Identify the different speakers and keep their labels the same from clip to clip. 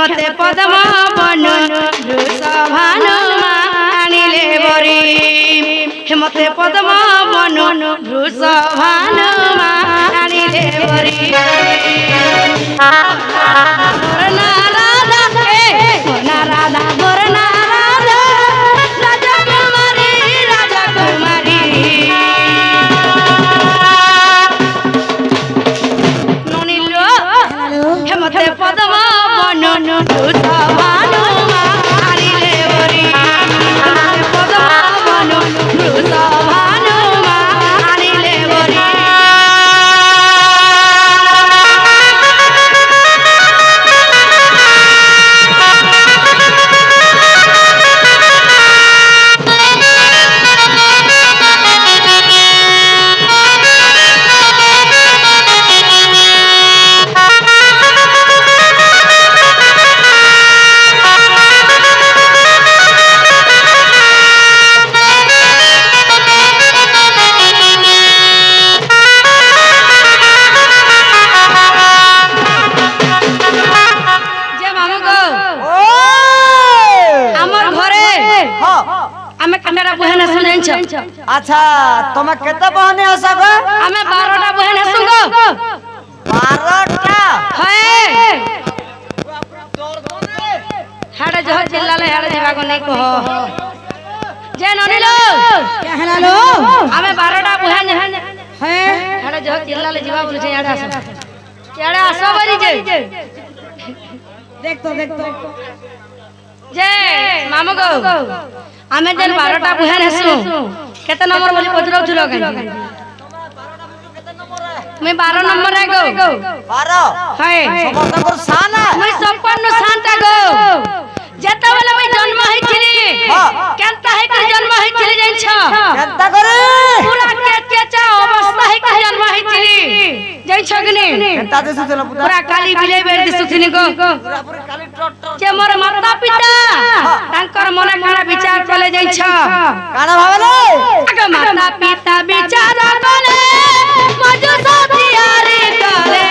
Speaker 1: হেমতে পদ্ম বন বৃষভানু আনিলে বরি হেমতে পদ্ম বন বৃষভানু আনিলে বরি বরনা রাধা হে বরনা রাধা বরনা রাধা রাজা কুমারী ননিল হেমতে পদ্ম বন বৃষভানু আনিলে বরি হেমতে পদ্ম বন বৃষভানু আনিলে বরি
Speaker 2: अच्छा तुम्हें केते बहने हसा गो
Speaker 1: हमें 12टा बहन हसुगो
Speaker 2: 12टा
Speaker 1: है हाडे जो चिल्लाले हाडे जीवा को नहीं कहो जे ननिलो क्या हलालो हमें 12टा बहन है हाडे जो चिल्लाले जीवा बोले जे याडे आसो बरी जे देख तो जे मामू गो हमें जन 12टा बहन हसु केते नंबर बोली पचराउ थुलो काई मैं 12 नंबर है गो
Speaker 2: 12
Speaker 1: है
Speaker 2: समस्त को शान है
Speaker 1: मैं 56 शानटा गो जेता वाला मैं जन्म है छिली केनता है कि जन्म है छिली जाइन छ
Speaker 2: केनता करे
Speaker 1: पूरा केचा अवस्था है कि जन्म है छिली जाइन छ गने
Speaker 2: केनता देसु चला
Speaker 1: पूरा काली बिले बेर दिसु थिनी गो
Speaker 2: पूरा पूरी काली टट
Speaker 1: जे मोर माता पिता तांकर मने काना विचार चले जाइन छ
Speaker 2: काना भावले
Speaker 1: आगे माता पिता विचार कले मजो साथियारी करे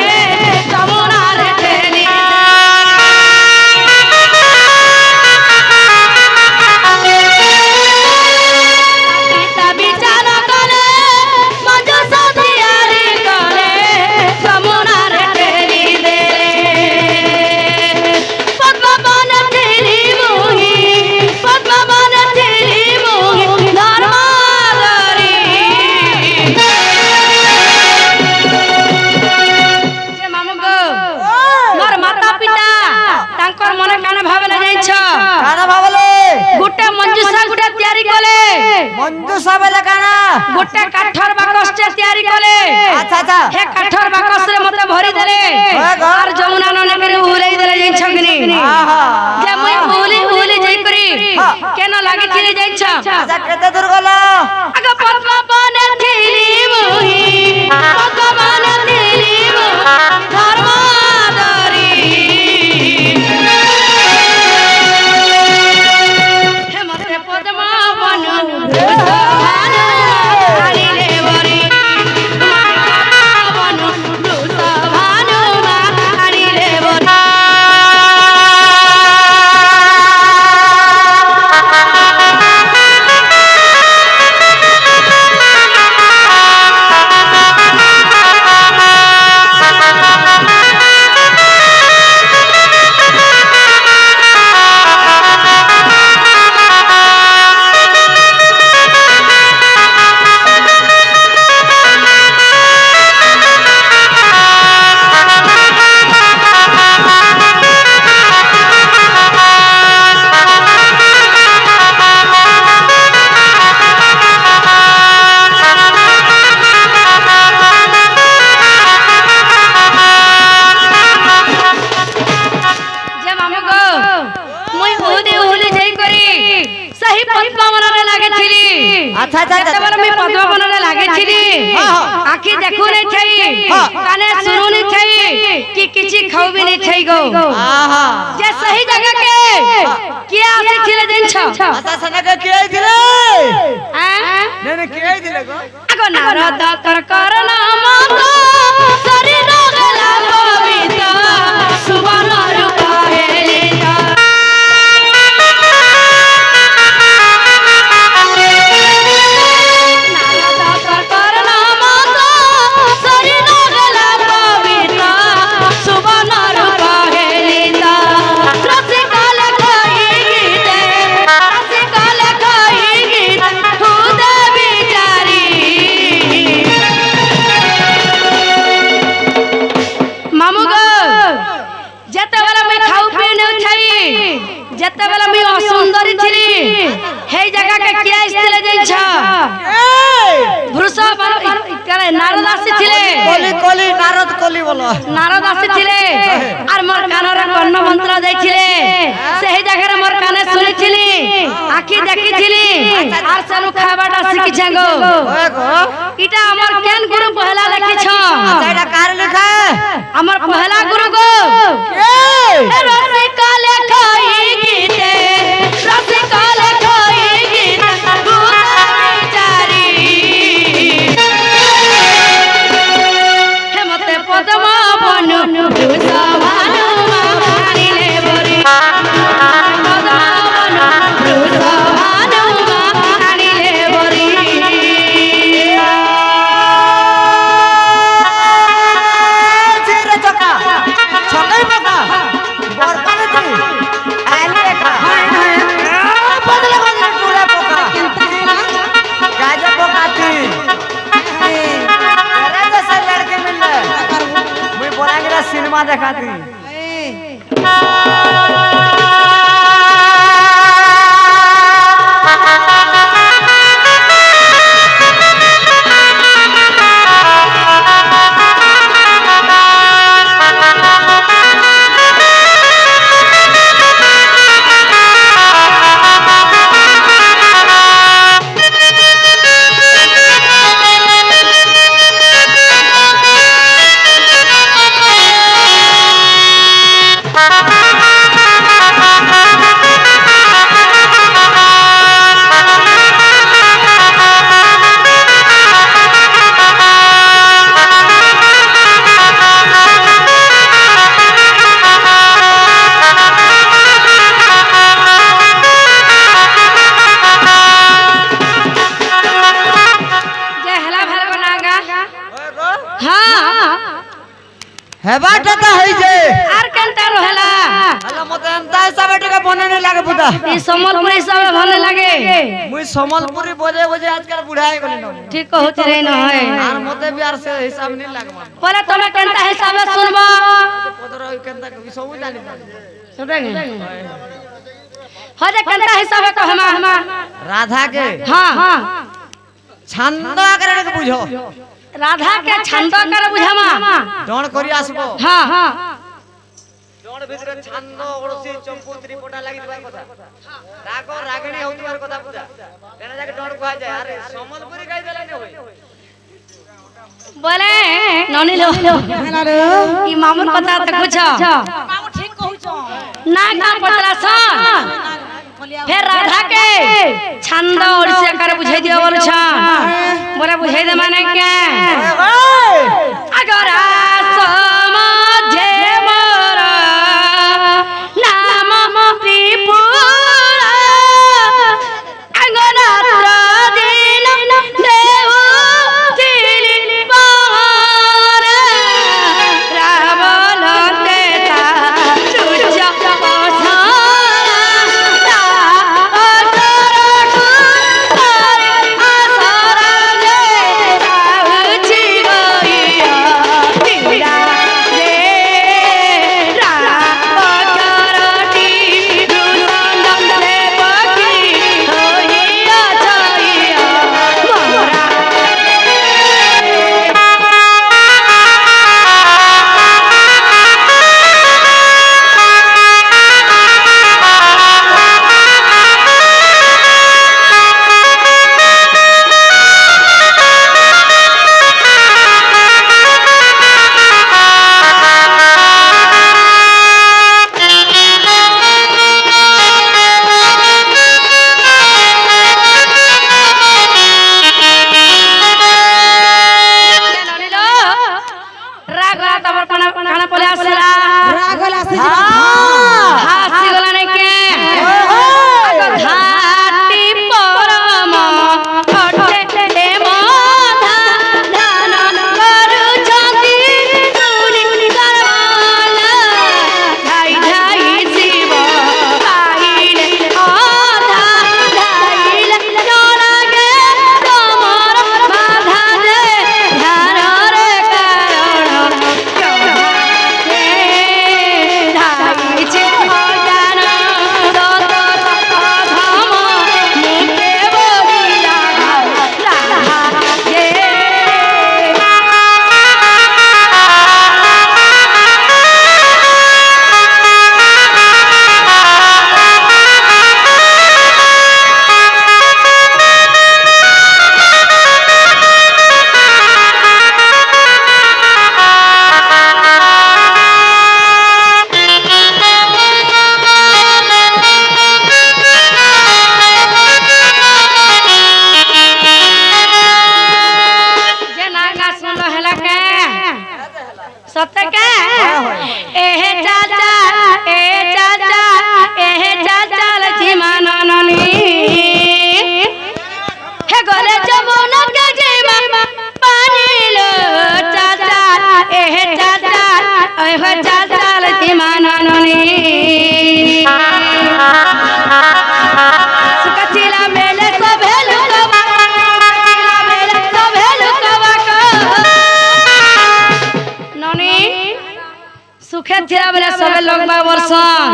Speaker 1: जमुना रे तेली पिता विचार कले मजो साथियारी करे जमुना रे तेली दे पद्मवन तेरी मोही पद्मवन तेरी मोही धर्मादरी जे मामू गो मोर माता पिता तांकर मने काने भाबले जाइछ
Speaker 2: काना भावले
Speaker 1: गुटे मंजूसा गुटे तयारी कले
Speaker 2: मंजूसा बेले काना
Speaker 1: गुटे काठर बाकस तयारी कले
Speaker 2: अच्छा
Speaker 1: हे काठर बाकस रे मते भरी देले आर जमुना नने के उहलाई देले जाइछ गनी जे मैं उहली जाई करी केना लागी छिले जाइछ
Speaker 2: अच्छा केते दूर गलो
Speaker 1: आगे पद्मवन थिली मोही पद्मवन थिली मोही धर्मादरी हेमते पद्मवन बृषभानु आनिले बरी पद्मवन बृषभानु आनिले बरी
Speaker 2: अच्छा
Speaker 1: तबर मैं पद्मा बनने लागे छिली आखी देखु नहीं छई काने सुनु नहीं छई कि किछि खाऊ भी नहीं छई गो जे सही जगह के किया आसी छिले दिन छ
Speaker 2: अच्छा सने के किया दिले
Speaker 1: हां
Speaker 2: ने किया दिले गो
Speaker 1: आगो नारद कर करना मत शरीर गला पवित्र सुबह रूप हेले
Speaker 2: বলি বলো
Speaker 1: নারদ আসিছিলে আর মোর কানরে কর্ণ মন্ত্র দেইছিলে সেই জায়গায় মোর কানে শুনেছিলি আখি দেখিছিলি আর সেনু খাবাটা শিখিছে গো
Speaker 2: ওই গো
Speaker 1: এটা আমার কেন গুরু পহলা লিখিছ
Speaker 2: এটা কার লেখা
Speaker 1: আমার পহলা গুরু গো
Speaker 2: কে
Speaker 1: রসিকা লেখাই গীতে রসিকা লেখাই গীতে গুণাচারি হেমতে পদ্ম বনু দুসভানু মারিলে বরি পদ্ম বনু দুসভানু মারিলে বরি
Speaker 2: রে চকা ছকাই পোকা বরকালে তুই আইলে লেখা বদলে বদলে টুরা পোকা গাজা পোকা তুই अरे जैसे लड़के मिल रहे मुझे बोलेंगे ना सिनेमा दिखाती
Speaker 1: যে হেলা ভাল বনাগা হ্যাঁ
Speaker 2: হেবাটা তো হইছে
Speaker 1: আর কেনটা রহেলা
Speaker 2: আল্লাহ মতে এন্তা হিসাবে টাকা বনানে লাগে বুদা
Speaker 1: এই সম্বলপুরি হিসাবে ভালো লাগে
Speaker 2: মুই সম্বলপুরি বজে বজে আজকাল বুড়াই গলি না
Speaker 1: ঠিক কହୁছি রে নয়
Speaker 2: আর মতে বি আর সে হিসাব নি লাগমান
Speaker 1: বলে তুমি কেনটা হিসাবে শুনবো
Speaker 2: পদর কেনতা সবু জানি
Speaker 1: শুনবে হজে কেনটা হিসাবে কহমা হমা
Speaker 2: রাধা के
Speaker 1: হ্যাঁ হ্যাঁ
Speaker 2: छंद करे के बुझो
Speaker 1: রাধা কে ছন্দ করে বুঝামা
Speaker 2: डोण करी आसबो
Speaker 1: হ্যাঁ হ্যাঁ
Speaker 2: डोण भितरे छंद ओड़सी चंपू त्रिपुटा लागि दिबार কথা রাগো রাগিणी होतिबार কথা বুঝা কেন যাকে डोण কয়া যায় আরে সম্বলপুরি গাই দেলা নে হই
Speaker 1: বলে ননিল ই মামুর কথা তো বুঝ
Speaker 3: মামু ঠিক কହୁছ
Speaker 1: না না পতলা শোন ফের রাধা के ছন্দ ওড়িশা করে বুঝাই দিও বলছ বলে বুঝাই দে মানে কে अगर समझे मोर नाम त्रिपुरा अंगनात्र दिन देव तिली पार रावण तेता चुच पसा এহে চাচা এহে চাচা লজিমা নননি হে গলে যমুনা কে জিমা পানিলো চাচা এহে চাচা এহে চাচা লজিমা নননি সুকচিলা মেলে সবে লুকবা সুকচিলা মেলে সবে লুকবা ননি সুখে থিয়া বেলে সবে লগবা বর্ষন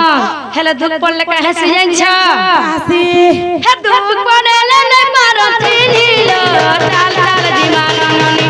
Speaker 1: হেলে দুঃখ পড়লে কাহে সিজাইছ
Speaker 3: আসি
Speaker 1: হে দুঃখ পড়লে নে মারো চিনিল চাল চাল জিমা নননি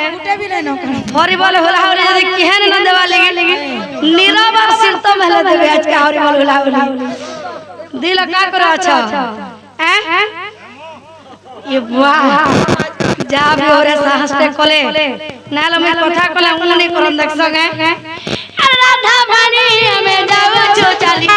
Speaker 1: हरि बोल होला होला यदि केहन न देवा लगी नीरव और सिर तो महले देवे आज का हरि बोल होला होला दिल का करो अच्छा हैं ये वाह जा भी होरे साहस पे कोले नालो में कथा कोले उन्नी करन देख सके राधा बानी हमें जाओ छो चली